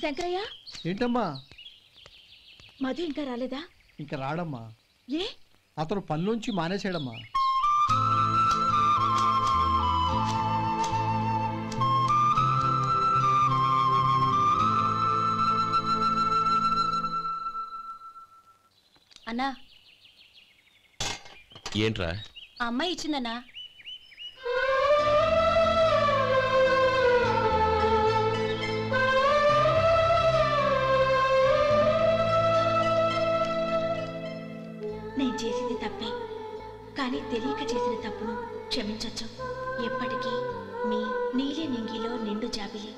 శంకరయ్య ఏంటమ్మా? మధు ఇంకా రాలేదా? ఇంకా రాడమ్మా. ఏ? అతను పనిలోంచి మానేసాడమ్మా. అన్నా ఏంట్రా? ఆ అమ్మాయి ఇచ్చిందన్నా. నేను చేసింది తప్పే, కానీ తెలియక చేసిన తప్పును క్షమించొచ్చు. ఎప్పటికీ మీ నీలి నింగిలో నిండు జాబిలి.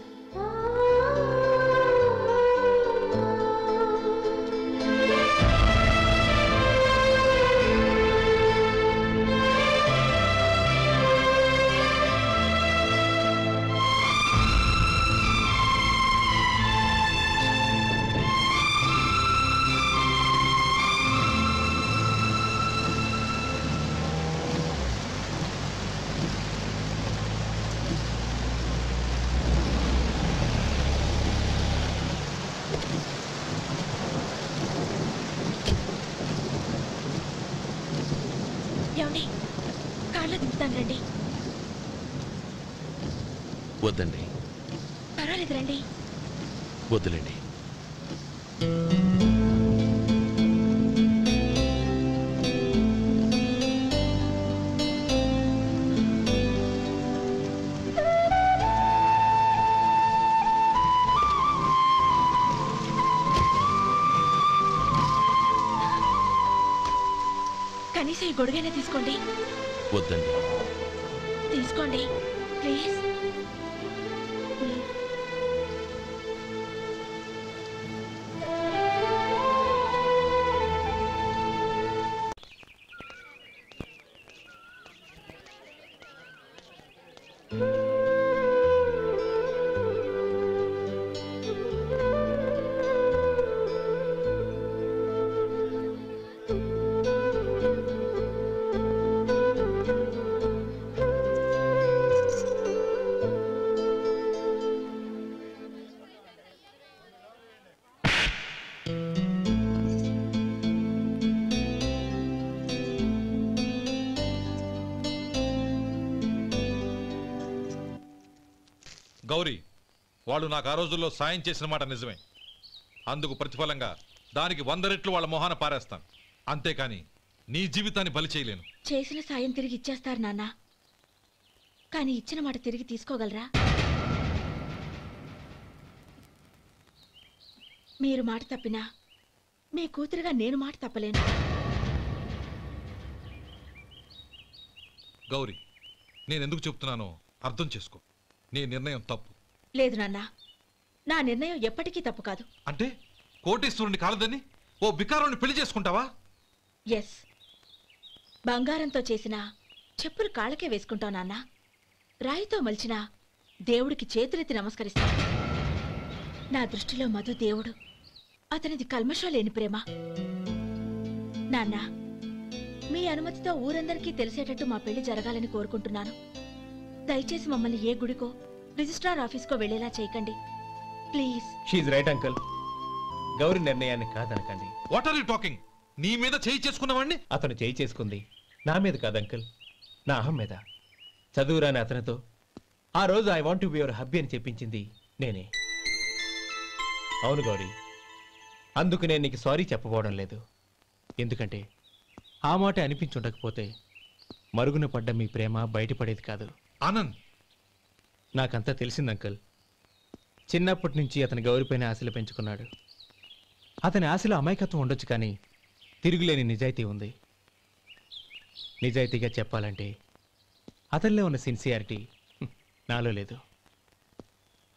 ఏమండి, కార్లో దింపుతాను రండి. వద్దండి. పర్వాలేదు రండి. వద్దులేండి. కనీసం ఈ గొడుగైనా తీసుకోండి. వద్దండి. తీసుకోండి ప్లీజ్. గౌరీ, వాళ్ళు నాకు ఆ రోజుల్లో సాయం చేసిన మాట నిజమే. అందుకు ప్రతిఫలంగా దానికి 100 రెట్లు వాళ్ళ మొహాన పారేస్తాను. అంతేకాని నీ జీవితాన్ని బలి చేయలేను. చేసిన సాయం తిరిగి ఇచ్చేస్తారు నాన్న, కానీ ఇచ్చిన మాట తిరిగి తీసుకోగలరా? మీరు మాట తప్పినా మీ కూతురుగా నేను మాట తప్పలేను. గౌరీ, నేనెందుకు చెప్తున్నానో అర్థం చేసుకో. నీ నిర్ణయం తప్పు. లేదు నాన్న, నా నిర్ణయం ఎప్పటికీ తప్పు కాదు. అంటే కోటేశ్వరుని కాలదని ఓ బికారుని పెళ్లి చేసుకుంటావా? ఎస్, బంగారంతో చేసిన చెప్పులు కాళ్ళకే వేసుకుంటావు నాన్న. రాయితో మలిచిన దేవుడికి చేతులెత్తి నమస్కరిస్తా. నా దృష్టిలో మధు దేవుడు, అతనిది కల్మషం లేని ప్రేమ. నాన్న, మీ అనుమతితో ఊరందరికీ తెలిసేటట్టు మా పెళ్లి జరగాలని కోరుకుంటున్నాను. దయచేసి మమ్మల్ని ఏ గుడికో రిజిస్ట్రార్ ఆఫీస్కో వెళ్లేలా చేయకండి ప్లీజ్. షీఈ్ రైట్ అంకుల్. గౌరి నిర్ణయాన్ని కాదనకండి. What are you talking? నీ మీద చేయి చేసుకున్నవాడిని అతను చేయి చేసుకుంది నా మీద కాదు అంకుల్, నా అహం మీద. చదువురాని అతనితో ఆ రోజు I want to be your hubby అని చెప్పించింది నేనే. అవును గౌరీ, అందుకు నేను నీకు సారీ చెప్పబోవడం లేదు. ఎందుకంటే ఆ మాట అనిపించుండకపోతే మరుగున పడ్డ మీ ప్రేమ బయటపడేది కాదు. ఆనంద్, నాకంతా తెలిసింది అంకుల్. చిన్నప్పటి నుంచి అతని గౌరిపైన ఆశలు పెంచుకున్నాడు. అతని ఆశలో అమాయకత్వం ఉండొచ్చు, కానీ తిరుగులేని నిజాయితీ ఉంది. నిజాయితీగా చెప్పాలంటే అతనిలో ఉన్న సిన్సియారిటీ నాలో లేదు.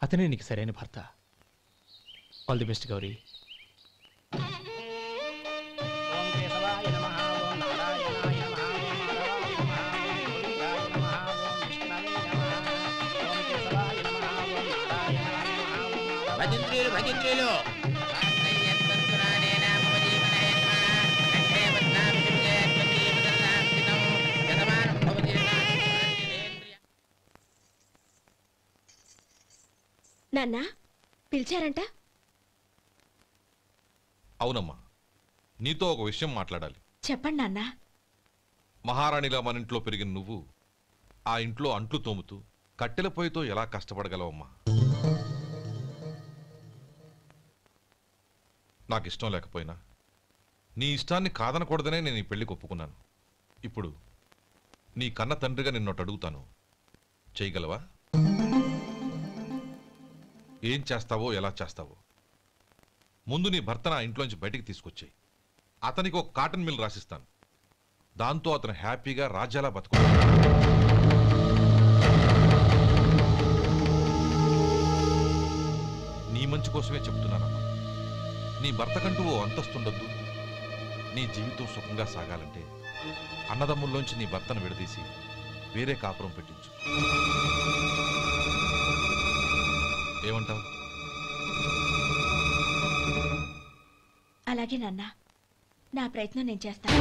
అతనే నీకు సరైన భర్త. All the best Gauri. భజంత్రీలు నాన్నా పిలిచారంట? అవునమ్మా, నీతో ఒక విషయం మాట్లాడాలి. చెప్పండి నాన్నా. మహారాణిలా మన ఇంట్లో పెరిగిన నువ్వు ఆ ఇంట్లో అంట్లు తోముతూ కట్టెల పొయ్యితో ఎలా కష్టపడగలవమ్మా? నాకు ఇష్టం లేకపోయినా నీ ఇష్టాన్ని కాదనకూడదనే నేను ఈ పెళ్లికి ఒప్పుకున్నాను. ఇప్పుడు నీ కన్న తండ్రిగా నిన్నొట్టు అడుగుతాను, చేయగలవా? ఏం చేస్తావో, ఎలా చేస్తావో ముందు నీ భర్త నా ఇంట్లోంచి బయటికి తీసుకొచ్చాయి. అతనికి ఒక కాటన్ మిల్ రాసిస్తాను. దాంతో అతను హ్యాపీగా రాజ్యాలా బతుకుతాడు. నీ మంచి కోసమే చెప్తున్నానమ్మా. నీ భర్తకంటూ ఓ అంతస్తుండొద్దు. నీ జీవితం సుఖంగా సాగాలంటే అన్నదమ్ముల్లోంచి నీ భర్తను విడదీసి వేరే కాపురం పెట్టించు. ఏమంటావు? అలాగే నాన్నా, నా ప్రయత్నం నేను చేస్తాను.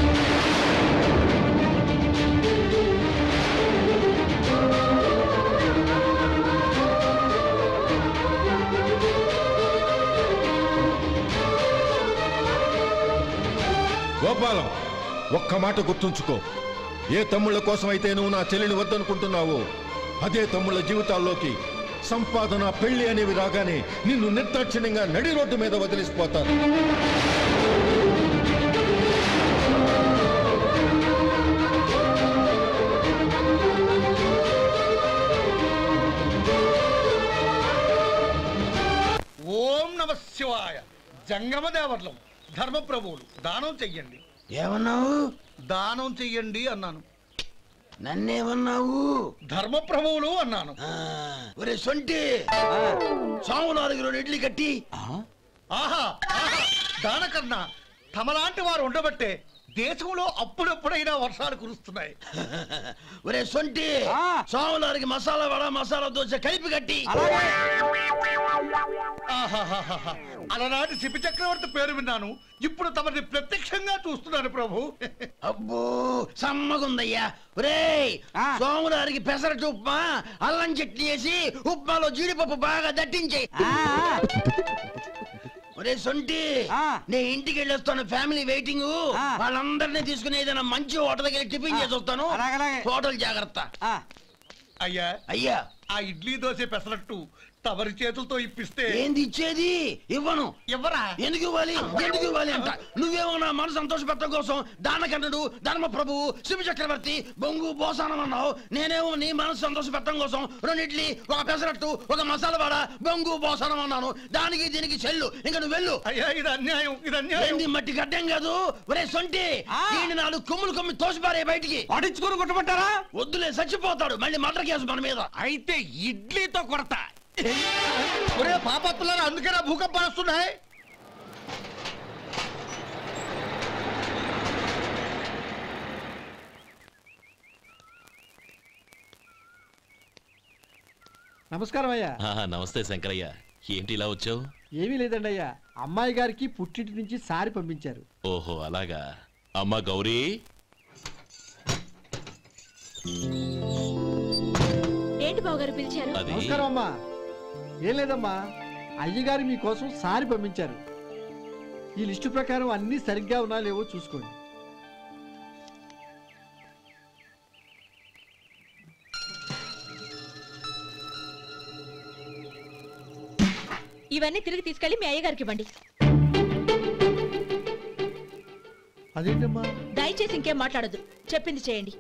గోపాలం, ఒక్క మాట గుర్తుంచుకో. ఏ తమ్ముళ్ళ కోసమైతే నువ్వు నా చెల్లిని వద్దనుకుంటున్నావో అదే తమ్ముళ్ళ జీవితాల్లోకి సంపాదన, పెళ్లి అనేవి రాగానే నిన్ను నిర్దాక్షిణ్యంగా నడి రోడ్డు మీద వదిలేసిపోతారు. ఓం నమ శివాయ. జంగమ దేవర్లం, ధర్మప్రభువులు, దానం చెయ్యండి. ఏమన్నావు? దానం చెయ్యండి అన్నాను. నన్నేమన్నావు? ధర్మప్రభువులు అన్నాను. ఒరే సొంటి, సామునాలుగులో ఇడ్లీ కట్టి. ఆహా ఆహా, దానకన్నా తమలాంటి వారు ఉండబట్టే దేశంలో అప్పుడప్పుడైనా వర్షాలు కురుస్తున్నాయి. ఒరే సొంటి, సామునాలుగు మసాలా వడ, మసాలా దోశ కలిపి కట్టి. ఆహాహాహా, అలనాటి శిపి చక్రవర్తి పేరు విన్నాను, ఇప్పుడు తమని ప్రత్యక్షంగా చూస్తున్నాను ప్రభు. అబ్బో సమ్మగుందయ్యా. ఒరేయ్, సోములారికి పెసరట్టు ఉప్మా, అల్లం చట్నీ వేసి ఉప్మాలో జీడిపప్పు బాగా దట్టించే. ఒరే సొంటి, నే ఇంటికి వెళ్ళొస్తాను, ఫ్యామిలీ వెయిటింగ్. వాళ్ళందరినీ తీసుకుని ఏదైనా మంచి హోటల్ దగ్గర టిఫిన్ చేసి వస్తాను. హోటల్ జాగ్రత్త. అయ్యా అయ్యా, ఆ ఇడ్లీ దోశ పెసరట్టు తమరి చేతులతో ఇప్పిస్తే. ఏంది ఇచ్చేది? ఇవ్వను. ఎవరా? ఎందుకు ఇవ్వాలి? ఎందుకు ఇవ్వాలి అంట. నువ్వేమో నా మనసు సంతోషపెట్టడం కోసం దానకంటుడు, ధర్మ ప్రభువు, శివ చక్రవర్తి, బొంగు బోసానం అన్నావు. నేనేమో నీ మనసు సంతోషపెట్టడం కోసం 2 ఇడ్లీ, ఒక పెసరట్టు, ఒక మసాలా వాడ, బొంగు బోసానం అన్నాను. దానికి దీనికి చెల్లు. ఇంకా నువ్వు వెళ్ళు. అయ్యా ఇది అన్యాయం, ఇది అన్యాయం. ఏంది మట్టి గడ్డం కాదు. ఒరే సొంటి, దీన్ని 4 కొమ్ములు కొమ్మి తోసిపారే బయటికి. పడించుకొని కొట్టమంటారా? వద్దులే, చచ్చిపోతాడు. మళ్ళీ మర్డర్ కేసు మన మీద. అయితే ఇడ్లీతో కొడతా. ఒరే పాపత్తులారా, అందుకేనా భూకంపాలు వస్తున్నాయి? నమస్కారం అయ్యా. నమస్తే శంకరయ్య, ఏంటి ఇలా వచ్చావు? ఏమీ లేదండి అయ్యా, అమ్మాయి గారికి పుట్టింటి నుంచి సారి పంపించారు. ఓహో అలాగా. అమ్మా గౌరీ. ఏంటి బావగారు పిలిచారు? అది నమస్కారం అమ్మా. ఏం లేదమ్మా, అయ్యగారు మీకోసం సారి పంపించారు. ఈ లిస్టు ప్రకారం అన్నీ సరిగ్గా ఉన్నా లేవో చూసుకోండి. ఇవన్నీ తిరిగి తీసుకెళ్లి మీ అయ్యగారికి ఇవ్వండి. అదేంటమ్మా? దయచేసి ఇంకేం మాట్లాడొద్దు, చెప్పింది చేయండి.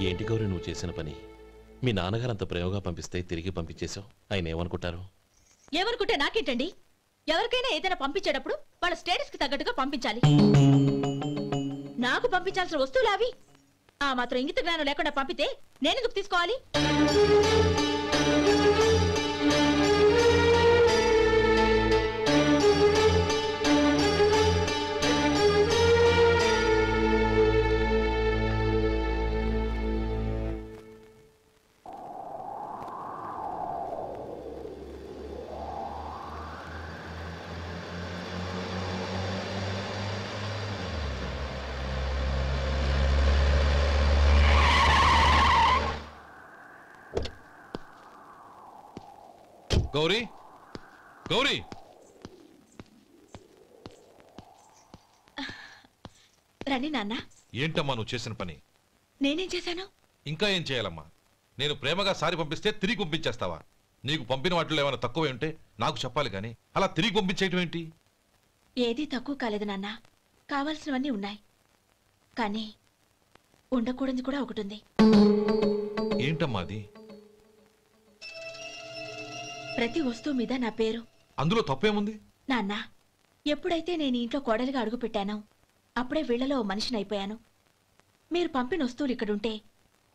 ఏంటి గౌరీ నువ్వు చేసిన పని? మీ నాన్నగారు అంత ప్రేమగా పంపిస్తే తిరిగి పంపించేశావు. ఆయన ఏమనుకుంటారు? ఏమనుకుంటే నాకేంటండి? ఎవరికైనా ఏదైనా పంపించేటప్పుడు వాళ్ళ స్టేటస్ కి తగ్గట్టుగా పంపించాలి. నాకు పంపించాల్సిన వస్తువులు అవి. ఆ మాత్రం ఇంగిత జ్ఞానం లేకుండా పంపితే నేనెందుకు తీసుకోవాలి? గౌరీ గౌరీ రండి నాన్న. ఏంటమ్మా నువ్వు చేసిన పని? నేనేం చేశాను? ఇంకా ఏం చేయాలమ్మా? నేను ప్రేమగా సారి పంపిస్తే తిరిగి పంపించేస్తావా? నీకు పంపిన వాటిలో ఏమైనా తక్కువ ఉంటే నాకు చెప్పాలి కానీ అలా తిరిగి పంపించేయటం ఏంటి? ఏదీ తక్కువ కాలేదు నాన్న. కావాల్సినవన్నీ ఉన్నాయి, కానీ ఉండకూడదు కూడా ఒకటి ఉంది. ఏంటమ్మా అది? ప్రతి వస్తువు మీద నా పేరు. అందులో తప్పేముంది? నాన్న, ఎప్పుడైతే నేను ఇంట్లో కోడలిగా అడుగు పెట్టానో అప్పుడే వీళ్లలో ఓ మనిషిని అయిపోయాను. మీరు పంపిన వస్తువులు ఇక్కడుంటే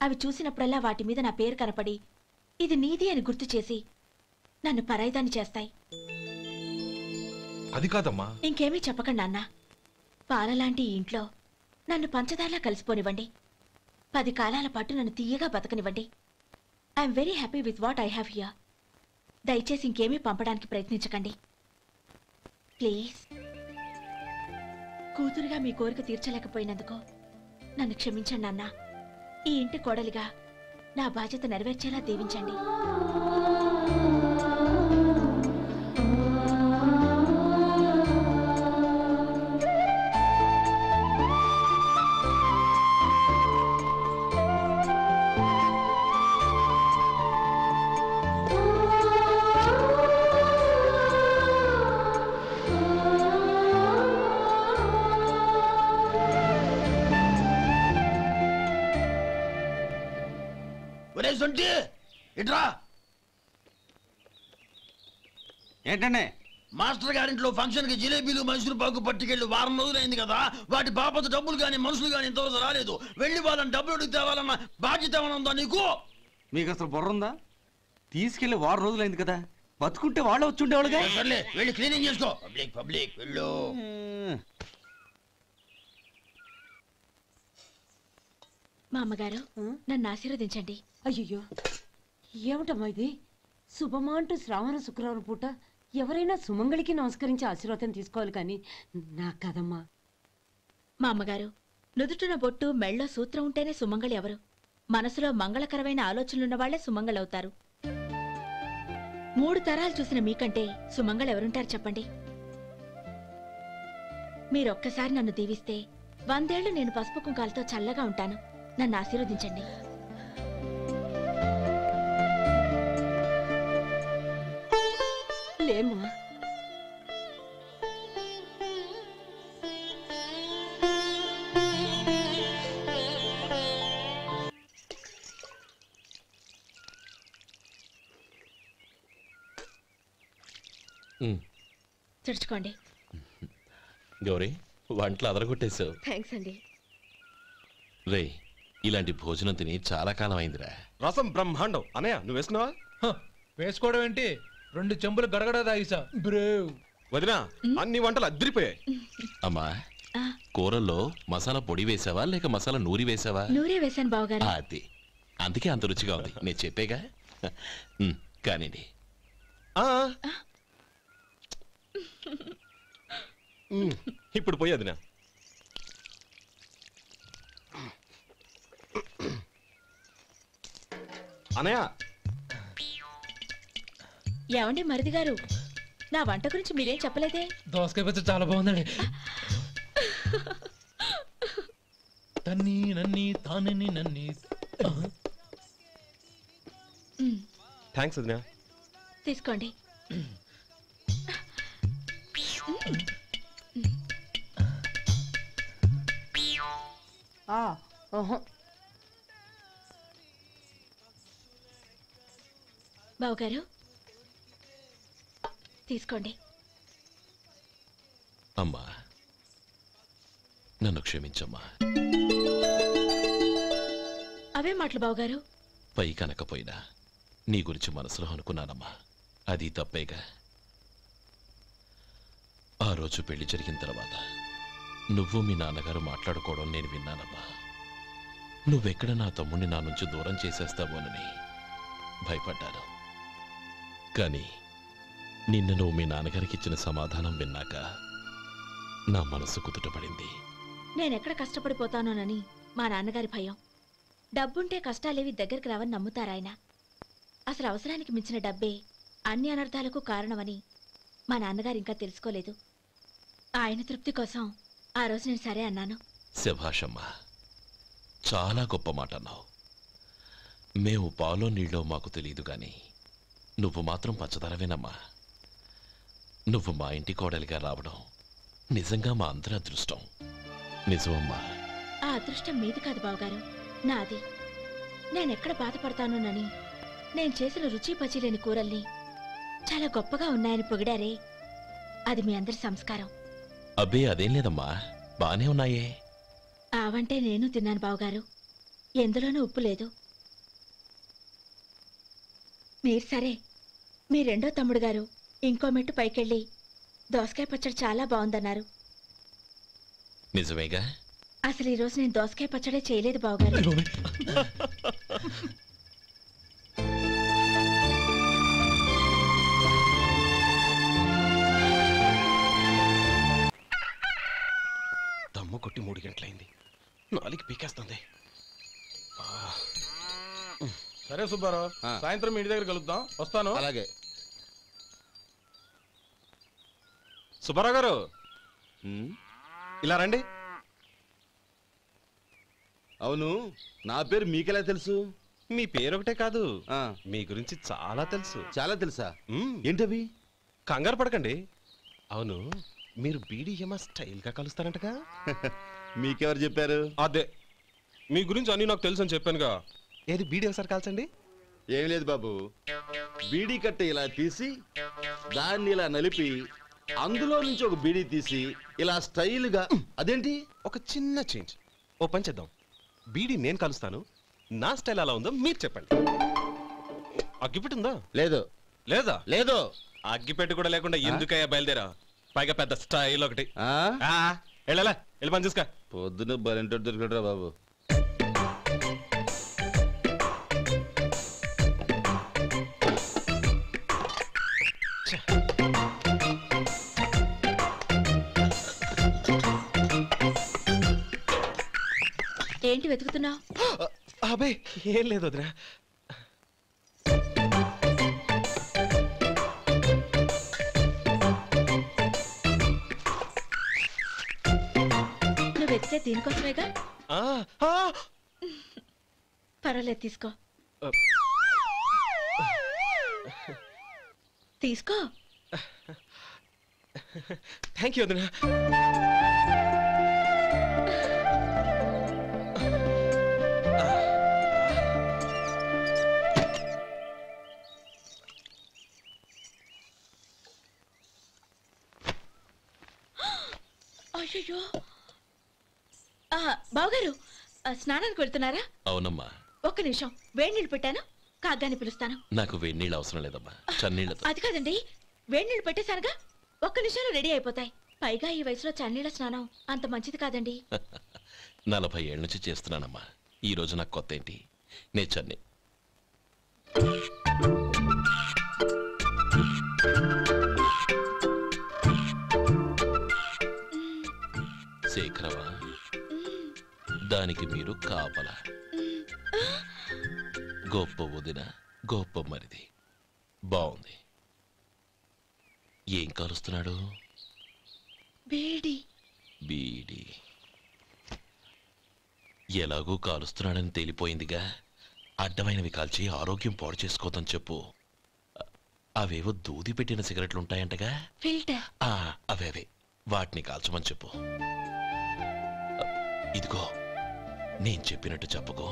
అవి చూసినప్పుడల్లా వాటి మీద నా పేరు కనపడి ఇది నీది అని గుర్తు చేసి నన్ను పరాయిదాన్ని చేస్తాయి. అది కాదమ్మా. ఇంకేమీ చెప్పకండి నాన్న. పాలలాంటి ఈ ఇంట్లో నన్ను పంచదారలా కలిసిపోనివ్వండి. 10 కాలాల పాటు నన్ను తీయగా బతకనివ్వండి. I'm very happy with what I have here. దయచేసి ఇంకేమీ పంపడానికి ప్రయత్నించకండి ప్లీజ్. కూతురుగా మీ కోరిక తీర్చలేకపోయినందుకు నన్ను క్షమించండి నాన్న. ఈ ఇంటి కోడలిగా నా బాధ్యత నెరవేర్చేలా దీవించండి. ఇట్రా. ఏంటండి? మాస్టర్ గారింట్లో ఫంక్షన్ కి జిలేబీలు మైసూరు పాకు పట్టుకెళ్ళి వారం రోజులైంది కదా. వాటి బాపత డబ్బులు కానీ మనుషులు కానీ ఇంతవరకు రాలేదు. వెళ్ళి వాళ్ళని డబ్బులు అడిగి తేవాలన్న బాధ్యత ఏమైనా ఉందా నీకు? మీకు అసలు బుర్ర ఉందా? తీసుకెళ్లి వారం రోజులైంది కదా, బతుకుంటే వాళ్ళు వచ్చి ఉండేవాళ్ళుగా. సర్లే వెళ్ళి క్లీనింగ్ చేసుకో. పబ్లిక్ వెళ్ళు. మా అమ్మగారు నన్ను ఆశీర్వదించండి. అయ్యో, ఏమిటమ్మా ఇది? శుభమా అంటూ శ్రావణ శుక్రవారం పూట ఎవరైనా సుమంగళికి నమస్కరించి ఆశీర్వాదం తీసుకోవాలి కానీ నాకు కదమ్మా. మా అమ్మగారు, నుదుటిన బొట్టు మెళ్ళో సూత్రం ఉంటేనే సుమంగళి ఎవరు? మనసులో మంగళకరమైన ఆలోచనలున్న వాళ్లే సుమంగళవుతారు. 3 తరాలు చూసిన మీకంటే సుమంగళ ఎవరుంటారు చెప్పండి? మీరొక్కసారి నన్ను దీవిస్తే 100 ఏళ్లు నేను పసుపు కుంకాలతో చల్లగా ఉంటాను. నన్ను ఆశీర్వదించండి. లేమ్మా, తుడుచుకోండి. గౌరీ, వంటలు అదరగొట్టేశావు. థ్యాంక్స్ అండి. రే, ఇలాంటి భోజనం తిని చాలా కాలం అయిందిరా. రసం బ్రహ్మాండం. అనయ్య నువ్వు వేసుకున్నావా? వేసుకోవడం ఏంటి, 2 చెంబులు గడగడ తాగిసా. బ్రేవ్ వదినా, అన్ని వంటలు అద్దరిపోయాయి. అమ్మా, కూరల్లో మసాలా పొడి వేసావా లేక మసాలా నూరి వేసావా? నూరే వేశాను బావగారు. అది అందుకే అంత రుచిగా ఉంది. నేను చెప్పేగా. కానివ్వండి. ఇప్పుడు పోయి వదినా. అనయ్య, ఏమండి మరిది గారు, నా వంట గురించి మీరేం చెప్పలేదే? దోసకాయ పచ్చడి చాలా బాగుందండి. తన్ని నన్ని తానని నన్ని. థ్యాంక్స్ వదినా. తీసుకోండి. బావగారు తీసుకోండి. అమ్మా, నన్ను క్షమించమ్మా. అవే మాటలు బావగారు. పై కనకపోయినా నీ గురించి మనసులో అనుకున్నానమ్మా. అది తప్పేగా. ఆ రోజు పెళ్లి జరిగిన తర్వాత నువ్వు మీ నాన్నగారు మాట్లాడుకోవడం నేను విన్నానమ్మా. నువ్వెక్కడ నా తమ్ముడిని నా నుంచి దూరం చేసేస్తావోనని భయపడ్డాను. కానీ నిన్న నువ్వు మీ నాన్నగారికి ఇచ్చిన సమాధానం విన్నాక నా మనసు కుదుటపడింది. నేనెక్కడ కష్టపడిపోతానోనని మా నాన్నగారి భయం. డబ్బుంటే కష్టాలేవి దగ్గరికి రావని నమ్ముతారాయన. అసలు అవసరానికి మించిన డబ్బే అన్ని అనర్థాలకు కారణమని మా నాన్నగారు ఇంకా తెలుసుకోలేదు. ఆయన తృప్తి కోసం ఆ రోజు నేను సరే అన్నాను. శభాషమ్మా, చాలా గొప్ప మాట అన్నావు. మేము పాలో నీళ్ళో మాకు తెలియదు గాని నువ్వు మాత్రం పచ్చదనవేనమ్మా. నువ్వు మా ఇంటి కోడలిగా రావడం నిజంగా మా అందరి అదృష్టం. నిజమమ్మా. ఆ అదృష్టం మీది కాదు బావగారు, నాది. నేనెక్కడ బాధపడతానోనని నేను చేసిన రుచి పచిలేని కూరల్ని చాలా గొప్పగా ఉన్నాయని పొగిడారే, అది మీ అందరి సంస్కారం. అబ్బే అదేం లేదమ్మా, బానే ఉన్నాయే. ఆవంటే నేను తిన్నాను బావగారు, ఎందులోనూ ఉప్పు లేదు. మీరు సరే, మీ రెండో తమ్ముడు గారు ఇంకో మెట్టు పైకెళ్ళి దోసకాయ పచ్చడి చాలా బాగుందన్నారు. నిజమేగా? అసలు ఈరోజు నేను దోసకాయ పచ్చడే చేయలేదు బావగారు. దమ్ము కొట్టి 3 గంటలైంది, 4 పీకేస్తుంది. సరే సుబ్బారావు, సాయంత్రం మీ ఇంటి దగ్గర కలుద్దాం. వస్తాను. అలాగే. సుబ్బారావు గారు ఇలా రండి. అవును, నా పేరు మీకెలా తెలుసు? మీ పేరు ఒకటే కాదు, మీ గురించి చాలా తెలుసు. చాలా తెలుసా? ఏంటవి? కంగారు పడకండి. అవును, మీరు బీడీఎం స్టైల్ గా కలుస్తారంటగా? మీకెవరు చెప్పారు? అదే, మీ గురించి అన్ని నాకు తెలుసు అని చెప్పానుగా. ఏది బీడీ ఒకసారి కాల్చండి. ఏం లేదు బాబు, బీడీ కట్ట ఇలా తీసి దాన్ని ఇలా నలిపి అందులో నుంచి ఒక బీడీ తీసి ఇలా స్టైల్గా. అదేంటి? ఒక చిన్న చేంజ్. ఓ పని చేద్దాం, బీడీ నేను కలుస్తాను, నా స్టైల్ అలా ఉందో మీరు చెప్పండి. అగ్గిపెట్టి ఉందా? లేదు. లేదా? లేదు. అగ్గిపెట్టి కూడా లేకుండా ఎందుకయ్యా బయలుదేరా? పైగా పెద్ద స్టైల్ ఒకటి. వెళ్ళాలా, వెళ్ళి పని చూసుకో. పొద్దున బలంటో దొరికడరా బాబు. ఏంటి వెతుకుతున్నావు? అబే ఏం లేదు వదినా. నువ్వు వెతికే దీనికోసమేగా. పర్వాలేదు, తీసుకో. తీసుకో. థ్యాంక్ యూ వదినా. అయ్యో, బావగారు స్నానానికి వెళ్తున్నారా? అవునమ్మా. ఒక్క నిమిషం, వేడి నీళ్ళు పెట్టాను, కాగ్గాని పిలుస్తాను. నాకు వేడి నీళ్ళు అవసరం లేదమ్మా, చన్నీళ్ళతో. అది కాదండి, వేడి నీళ్ళు పెట్టేశానుగా, ఒక్క నిమిషంలో రెడీ అయిపోతాయి. పైగా ఈ వయసులో చన్నీళ్ళ స్నానం అంత మంచిది కాదండి. 40 ఏళ్ళ నుంచి చేస్తున్నానమ్మా, ఈ రోజు నాకు కొత్త ఏంటి? నే చన్నీ. శేఖరవా, దానికి మీరు కాపలా. గొప్ప వదిన, గొప్ప మరిది. బాగుంది. ఏం కలుస్తున్నాడు? బీడి. బీడి ఎలాగూ కాలుస్తున్నాడని తేలిపోయిందిగా. అడ్డమైనవి కాల్చి ఆరోగ్యం పాడు చేసుకోదని చెప్పు. అవేవో దూది పెట్టిన సిగరెట్లుంటాయంటగా, ఫిల్టర్. అవే వాటిని కాల్చమని చెప్పు. ఇదిగో, నేను చెప్పినట్టు చెప్పుకో.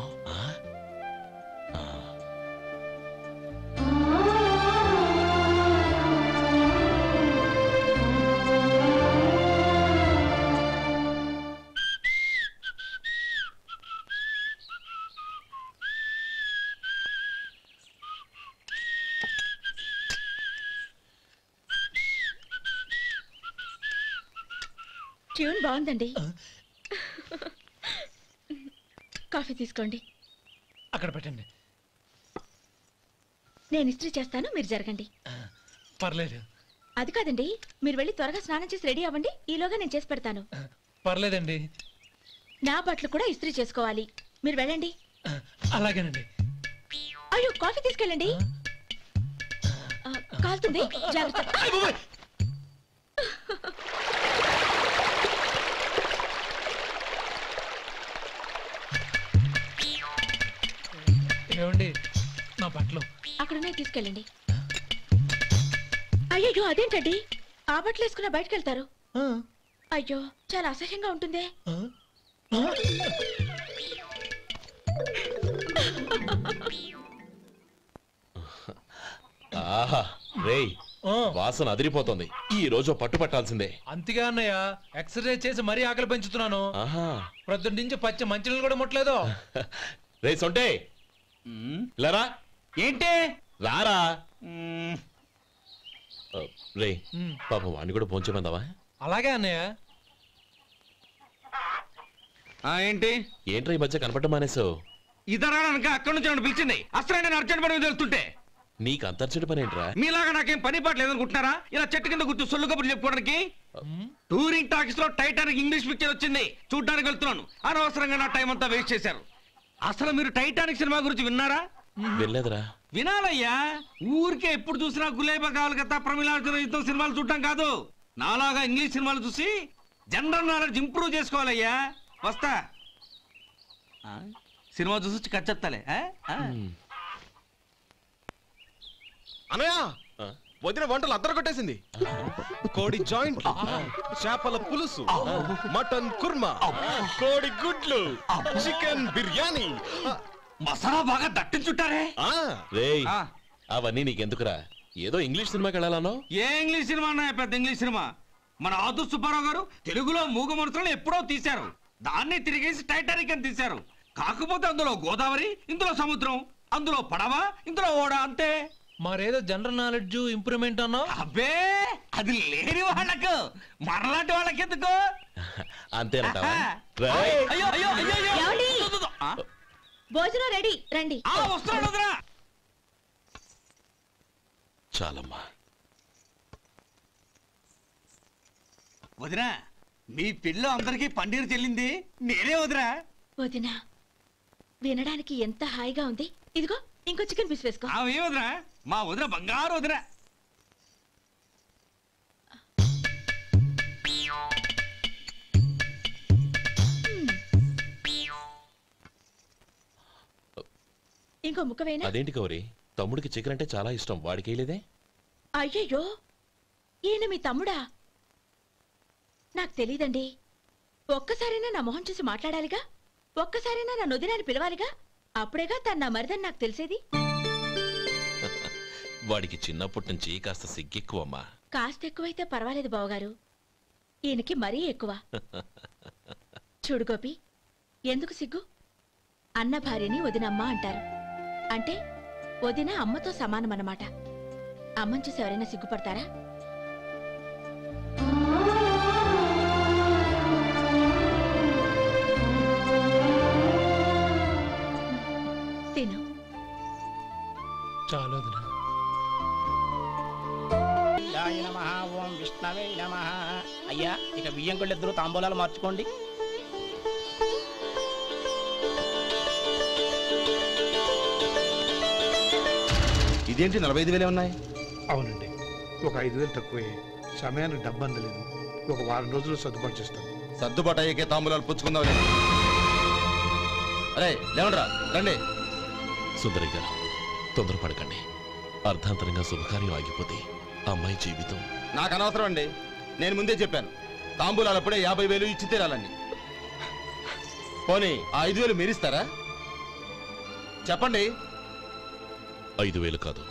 ట్యూన్ బాగుందండి. కాఫీ తీసుకోండి. అక్కడ పెట్టండి. నేను ఇస్త్రీ చేస్తాను, మీరు జరగండి. పర్లేదు. అది కాదండి, మీరు వెళ్ళి త్వరగా స్నానం చేసి రెడీ అవ్వండి, ఈలోగా నేను చేసి పెడతాను. పర్లేదండి. నా బట్టలు కూడా ఇస్త్రీ చేసుకోవాలి, మీరు వెళ్ళండి. అలాగేనండి. అయ్యో, కాఫీ తీసుకెళ్ళండి. కాలుతుంది జాగ్రత్త. ఏమండి నా బట్టలు అక్కడనే తీసుకెళ్ళండి. అయ్యో అదేంటండి ఆ బట్టలు వేసుకున్న బయటకు వెళ్తారు? అయ్యో చాలా అసహ్యంగా ఉంటుందే. ఆహా రేయ్ వాసన అదిరిపోతుంది. ఈ రోజు పట్టు పట్టాల్సిందే. అంతగా అన్నయ్య ఎక్సర్సైజ్ చేసి మరీ ఆకలి పెంచుతున్నాను. ప్రొద్దున నుంచి పచ్చ మంచినీళ్ళు కూడా ముట్టలేదు. రే సొంటే లరా ఏంటి రారా రే పాపం వాడిని కూడా పోంచమందావా? అలాగే అన్నయ్య. ఏంటి ఏంట్రా ఈ మధ్య కనపడడం మానేసావు? ఇదరా అక్కడి నుంచి నన్ను పిలిచింది. అసలు నేను అర్జెంట్ పని వెళ్తుంటే నీకు అంతర్చడి పని ఏంట్రా? మీలాగా నాకేం పని పాట లేదనుకుంటున్నారా? ఇలా చెట్టు కింద కూర్చో సొల్లు కబుర్లు చెప్పుకోవడానికి. టూరింగ్ టాకీస్ లో టైటానిక్ ఇంగ్లీష్ పిక్చర్ వచ్చింది, చూడ్డానికి వెళ్తున్నాను. అనవసరంగా నా టైం అంతా వేస్ట్ చేశారు. అసలు మీరు టైటానిక్ సినిమా గురించి విన్నారా? వెళ్ళలేదురా. వినాలయ్యా. ఊరికే ఎప్పుడు చూసినా గులేబా కావాలి కదా ప్రమిళార్జున సినిమాలు చూడటం కాదు. నాలాగా ఇంగ్లీష్ సినిమాలు చూసి జనరల్ నాలెడ్జ్ ఇంప్రూవ్ చేసుకోవాలయ్యా. వస్తా. సినిమా చూసి కచ్చెత్తాలే. అనయా వదిన వంటలు అద్దరు కొట్టేసింది. కోడి జాయింట్, చేపల పులుసు, మటన్ కుర్మా, కోడి గుడ్లు, చికెన్ బిర్యానీ, మసాలా బాగా దట్టించుంటారే. రేయ్ అవన్నీ నీకెందుకురా? ఏదో ఇంగ్లీష్ సినిమాకి వెళ్ళాలనో? ఏ ఇంగ్లీష్ సినిమా అన్నా? పెద్ద ఇంగ్లీష్ సినిమా. మన ఆదు సుబ్బారావు గారు తెలుగులో మూగ మనుషులను ఎప్పుడో తీశారు. దాన్ని తిరిగేసి టైటానిక్ అని తీశారు. కాకపోతే అందులో గోదావరి, ఇందులో సముద్రం, అందులో పడవ, ఇందులో ఓడ, అంతే. మరేదో జనరల్ నాలెడ్జ్ ఇంప్రూవ్మెంట్ అన్నా? అబ్బే అది లేని వాళ్ళకు, మరలాంటి వాళ్ళకి ఎందుకు? అంతేనంటావా? భోజనం రెడీ, రండి. వస్తున్నాడు. చాలమ్మా. వదినా మీ పిల్ల అందరికి పన్నీరు చెల్లింది నేనే వదినా. వదినా వినడానికి ఎంత హాయిగా ఉంది. ఇదిగో ఇంకో చికెన్ పీస్ వేసుకో. ఏ వదినా? మా వదిన బంగారు వదినా. ఇంకో ముక్క వేయనా? అదేంటి గౌరీ, తమ్ముడికి చికెన్ అంటే చాలా ఇష్టం, వాడికి వేయలేదే? అయ్యయ్యో ఈయన మీ తమ్ముడా? నాకు తెలీదండి. ఒక్కసారైనా నా మొహం చూసి మాట్లాడాలిగా, ఒక్కసారైనా నా నొదినాన్ని పిలవాలిగా, అప్పుడేగా తను నా మరిదని నాకు తెలిసేది. వాడికి చిన్నప్పటి నుంచి కాస్త సిగ్గెక్కువమ్మా. కాస్త ఎక్కువైతే పర్వాలేదు బావగారు, ఈయనకి మరీ ఎక్కువ. చూడు గోపి, ఎందుకు సిగ్గు? అన్న భార్యని వదినమ్మ అంటారు. అంటే వదిన అమ్మతో సమానమన్నమాట. అమ్మని చూసి ఎవరైనా సిగ్గుపడతారా? తిను. చాలు వదినా. ఓం విష్ణవే నమః. అయ్యా ఇక బియ్యం కొళ్ళు ఇద్దరు తాంబూలాలు మార్చుకోండి. ఇదేంటి 45,000 ఉన్నాయి? అవునండి, ఒక 5,000 తక్కువే. సమయానికి డబ్బు అందలేదు. ఒక వారం రోజులు సర్దుబాటు చేస్తాం. సర్దుబాటు అయ్యే తాంబూలాలు పుచ్చుకుందాం. అరే లేవండ్రా, రండి. సుందరి గారు తొందరపడకండి. అర్ధాంతరంగా శుభకార్యం ఆగిపోతే అమ్మాయి జీవితం. నాకు అనవసరం అండి, నేను ముందే చెప్పాను. తాంబూలాలు అప్పుడే 50,000 ఇచ్చి తీరాలండి. పోనీ ఆ 5,000 మీరిస్తారా? చెప్పండి. 5,000 కాదు,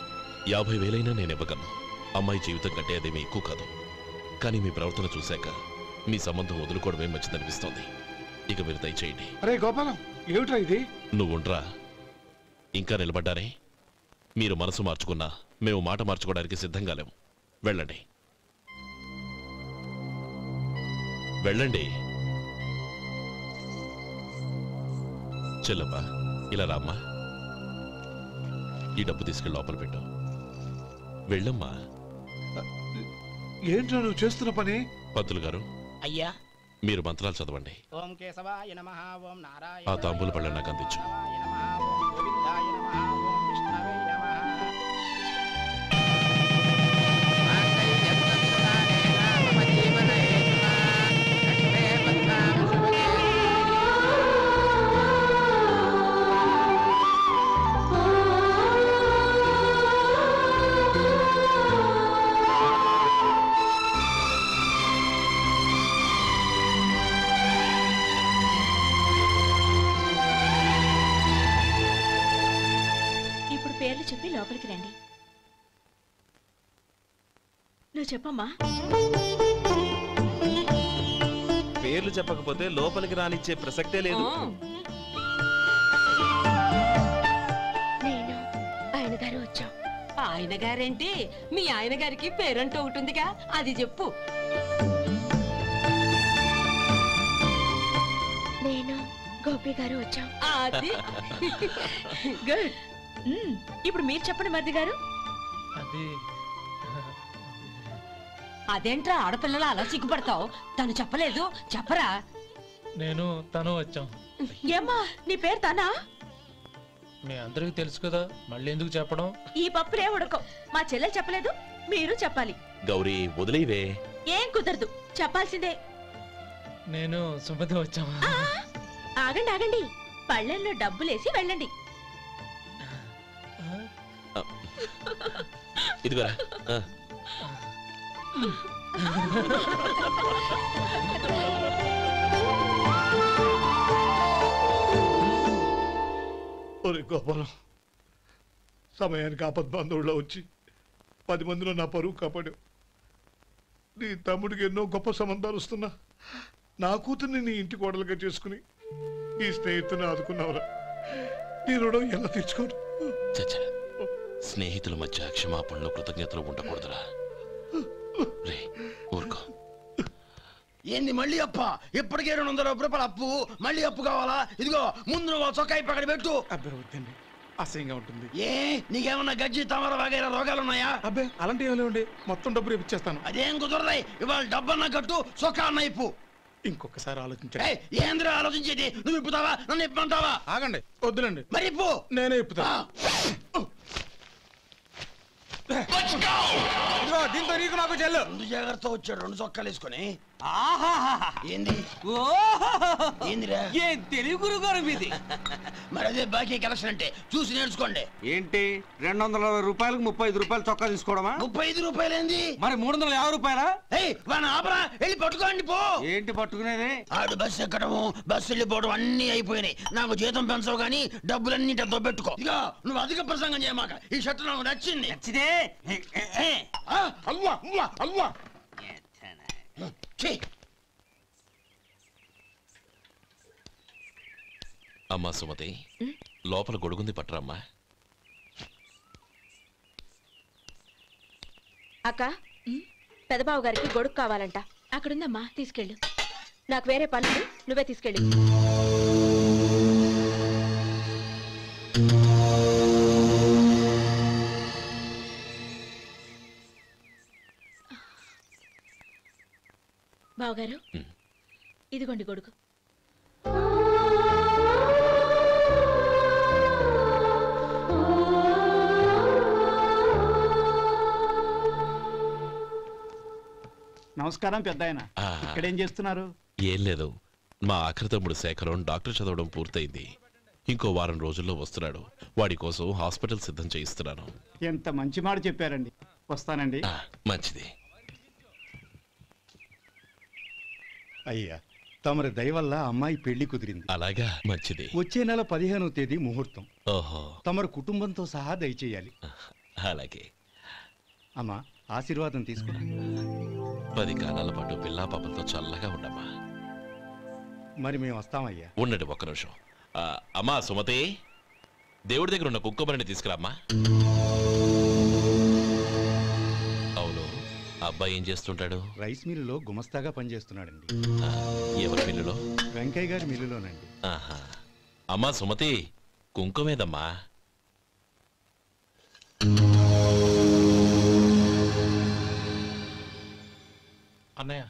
50,000 నేను ఇవ్వగలను. అమ్మాయి జీవితం కంటే అదేమీ ఎక్కువ కాదు. కానీ మీ ప్రవర్తన చూశాక మీ సంబంధం వదులుకోవడమే మంచిదనిపిస్తోంది. ఇక మీరు దయచేయండి. అరే గోపాలం, ఏమిట్రా ఇది? నువ్వుండ్రా. ఇంకా నిలబడ్డారే? మీరు మనసు మార్చుకున్నా మేము మాట మార్చుకోవడానికి సిద్ధంగా లేము. వెళ్ళండి, వెళ్ళండి. చెల్లమ్మా ఇలా రామ్మా. ఈ డబ్బు తీసుకెళ్ళి లోపల పెట్టు. వెళ్ళమ్మా. ఏంట్రా నువ్వు చేస్తున్న పని? పంతులు గారు, అయ్యా మీరు మంత్రాలు చదవండి. ఓం కేశవాయ నమః. ఓం నారాయణ. ఆ తాంబూల పళ్ళ నాకు అందించు. ఓం గోవిందాయ నమః. ఓం విష్ణవే నమః. లోపలికి రండి. నువ్వు చెప్పమ్మా. పేర్లు చెప్పకపోతే లోపలికి రానిచ్చే ప్రసక్తే లేదు. నేను ఆయన గారు వచ్చాం. ఆయన గారేంటి? మీ ఆయన గారికి పేరంటూ ఒకటి ఉందిగా, అది చెప్పు. నేను గోపి గారు వచ్చాం. అది గుడ్. ఇప్పుడు మీరు చెప్పండి మరిది గారు. అదేంట్రా ఆడపిల్లలు అలా సిగ్గుపడతావు? తను చెప్పలేదు, చెప్పరా. నేను తను వచ్చాం. ఏమ్మా నీ పేరు తనా? మీ అందరికి తెలుసు కదా, మళ్ళీ ఎందుకు చెప్పడం? ఈ పప్పులే ఉడకం. మా చెల్లెలు చెప్పలేదు, మీరు చెప్పాలి. గౌరీ వదిలేవే. ఏం కుదరదు, చెప్పాల్సిందే. నేను సుమతి వచ్చాం. ఆగండి ఆగండి, పళ్ళెంలో డబ్బులేసి వెళ్ళండి. ఇదిగోరా. ఒరే గోపాలం, సమయానికి ఆపద్బంధువుల్లో వచ్చి 10 మందిలో నా పరువు కాపాడావు. నీ తమ్ముడికి ఎన్నో గొప్ప సంబంధాలు వస్తున్నా నా కూతుర్ని నీ ఇంటి కోడలుగా చేసుకుని ఈ స్నేహితుని ఆదుకున్నావురా. నీ రుణం ఎలా తీర్చుకోరు? చచ్చా, స్నేహితుల మధ్య క్షమాపణలు కృతజ్ఞతలు ఉండకూడదురా. రే ఊరుకో. ఏంది మళ్ళీ అప్ప? ఇప్పటికే 200 రూపాయలు అప్పు, మళ్ళీ అప్పు కావాలా? ఇదిగో ముందు నువ్వు చొక్కాయి పక్కన పెట్టు. అబ్బే వద్దండి, అసహ్యంగా ఉంటుంది. ఏ నీకేమన్నా గజ్జి తమర వగైరా రోగాలు ఉన్నాయా? అబ్బే అలాంటి ఏమీ లేవండి, మొత్తం డబ్బు రేపు ఇచ్చేస్తాను. అదేం కుదరదాయి. ఇవాళ డబ్బన్నా కట్టు, చొక్కా అన్న ఇప్పు. ఇంకొకసారి ఆలోచించండి. ఏంద్రా ఆలోచించేది? నువ్వు ఇప్పుతావా, నన్ను ఇప్పమంటావా? ఆగండి, వద్దులండి. మరి ఇప్పు. నేనే ఇప్పుతా. దీంతో నీకు నాకు చెల్లు. ముందు జాగ్రత్త వచ్చాడు 2 చొక్కాలు వేసుకొని. ఏంది ఏందిరా? ఏ తెలుగు గురుగారు మీది? మరి అదే బాకీ కలెక్షన్ అంటే చూసి నేర్చుకోండి. ఏంటి 220 రూపాయలకు 35 రూపాయలు చొక్కా తీసుకోవడమా? 35 రూపాయలు ఏంది? మరి 350 రూపాయలా? వాడిని ఆపరా, వెళ్ళి పట్టుకోండి పో. ఏంటి పట్టుకునేది? ఆడు బస్సు ఎక్కడము, బస్సు వెళ్ళిపోవడం అన్ని అయిపోయినాయి. నాకు జీతం పెంచవు గానీ డబ్బులన్నీ దొబ్బెట్టుకో. ఇక నువ్వు అధిక ప్రసంగం చేయమాక. ఈ షర్ట్ నాకు నచ్చింది. నచ్చితే అల్వా అల్వా అల్వా. అమ్మా సుమతి, లోపల గొడుగుంది పట్టరమ్మా. అక్క, పెదబాబు గారికి గొడుగు కావాలంట. అక్కడుందమ్మా, తీసుకెళ్ళు. నాకు వేరే పనులు, నువ్వే తీసుకెళ్ళు. బావగారు, ఇదిగోండి గొడుగు. నమస్కారం పెద్దాయన. ఇక్కడేం చేస్తున్నారు? ఏం లేదు, మా ఆఖరి తమ్ముడు శేఖరం డాక్టర్ చదవడం పూర్తయింది. ఇంకో వారం రోజుల్లో వస్తున్నాడు. వాడి కోసం హాస్పిటల్ సిద్ధం చేయిస్తున్నాను. ఎంత మంచి మాట చెప్పారండి. వస్తానండి. మంచిది. అయ్యా, తమరి దయ వల్ల అమ్మాయి పెళ్లి కుదిరింది. అలాగా, మంచిది. వచ్చే నెల 15వ తేదీ ముహూర్తం. ఓహో. తమరు కుటుంబంతో సహా దయచేయాలి. అలాగే. అమ్మా, ఆశీర్వాదం తీసుకురా. 10 కాలాల పాటు పిల్లా పాపలతో చల్లగా ఉండమ్మా. మరి మేము వస్తామయ్యా. ఉండండి ఒక్క నిమిషం. అమ్మా సుమతి, దేవుడి దగ్గర ఉన్న కుక్కమరిని తీసుకురామ్మా. అవును, అబ్బాయి ఏం చేస్తుంటాడు? రైస్ మిల్లులో గుమస్తాగా పనిచేస్తున్నాడండి. ఎవరి మిల్లులో? వెంకయ్య గారి మిల్లులోనండి. ఆహా. అమ్మా సుమతి, కుంకుమేదమ్మా? అన్నయ్య,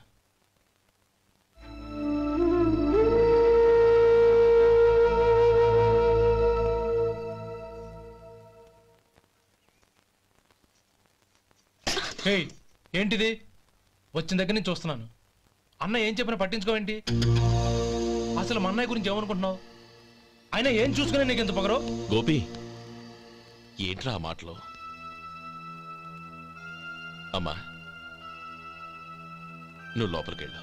ఏంటిది? వచ్చిన దగ్గర నుంచి చూస్తున్నాను. అన్న ఏం చెప్పినా పట్టించుకోవేంటి? అసలు మా అన్నయ్య గురించి ఏమనుకుంటున్నావు? ఆయన ఏం చూసుకునే నీకు ఎంత పొగరు? గోపి, ఏంట్రా ఆ మాటలు? అమ్మా, నువ్వు లోపలికెళ్ళు.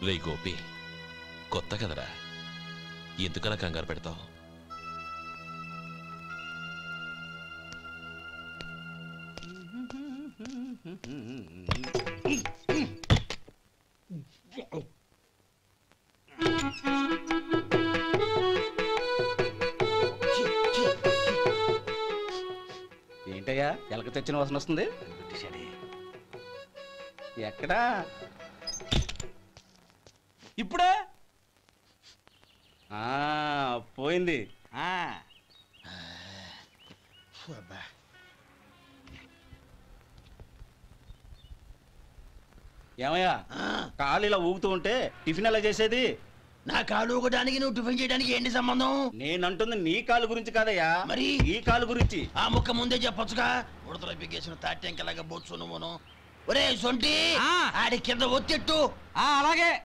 రే గోపి, కొత్త కదరా, ఎందుకలా కంగారు పెడతావు? ఏంటయ్యా ఎలక తెచ్చిన వాసన వస్తుంది? ఎక్కడా? ఇప్పుడే పోయింది. ఏమయ్యా కాలు ఇలా ఊగుతూ ఉంటే టిఫిన్ ఎలా చేసేది? నా కాలు ఊగడానికి నువ్వు టిఫిన్ చేయడానికి ఏంటి సంబంధం? నేనంటుంది నీ కాలు గురించి కాదయ్యా, మరి ఈ కాలు గురించి. ఆ ముక్క ముందే చెప్పొచ్చుగా. ఉడతలో పిగేసిన తాట్యంకలాగా బొచ్చు నువ్వును. ఒరే సొంటి ఆడి కింద ఒత్తిట్టు. అలాగే.